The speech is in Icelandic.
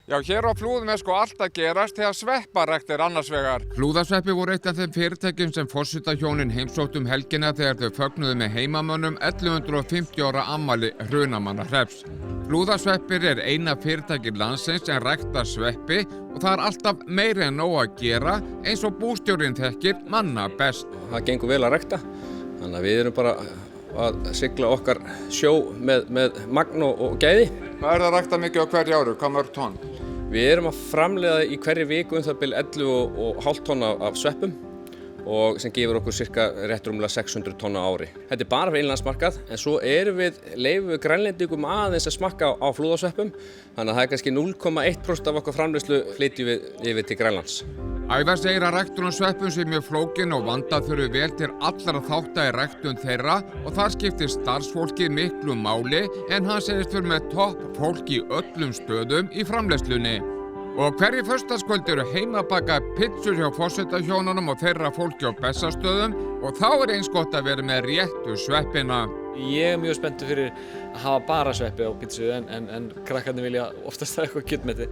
Já, hér á Flúðum sko allt að gerast þegar svepparækt annars vegar. Flúðasveppi voru eitt af þeim fyrirtækjum sem forsetahjónin heimsóttu helgina þegar þau fögnuðu með heimamönnum 1150 ára afmæli Hrunamannahrepps. Flúðasveppir eina fyrirtæki landsins sem ræktar sveppi og það alltaf meiri en nóg að gera eins og bústjórinn þekkir manna best. Það gengur vel að rækta, þannig að við erum bara að sigla okkar sjó með magn og gæði. Hvað það rækta mikið á hverju ári? Hvað mörg tonn? Við erum að framleiða í hverju viku það bil 11,5 tonn af sveppum og sem gefur okkur cirka rétt rúmlega 600 tonn á ári. Þetta bara fyrir innlandsmarkað en svo leyfum við Grænlendingum aðeins að smakka á flúðasveppum þannig að það kannski 0,1% af okkar framleiðslu flytjum við yfir til Grænlands. Ævar segir að ræktun á sveppum sé mjög flókin og vandað þurfi vel til allra þátta í ræktun þeirra og þar skiptir starfsfólkið miklu máli en hann segist fyrir með topp fólk í öllum stöðum í framleiðslunni. Og hverju föstudagskvöld eru heimabaka pizzur hjá forsetahjónunum og þeirra fólki á Bessastöðum og þá eins gott að vera með réttu sveppina. Ég mjög spenntur fyrir að hafa bara sveppi á pizzu en krakkarnir vilja oftast eitthvað kjötmeti.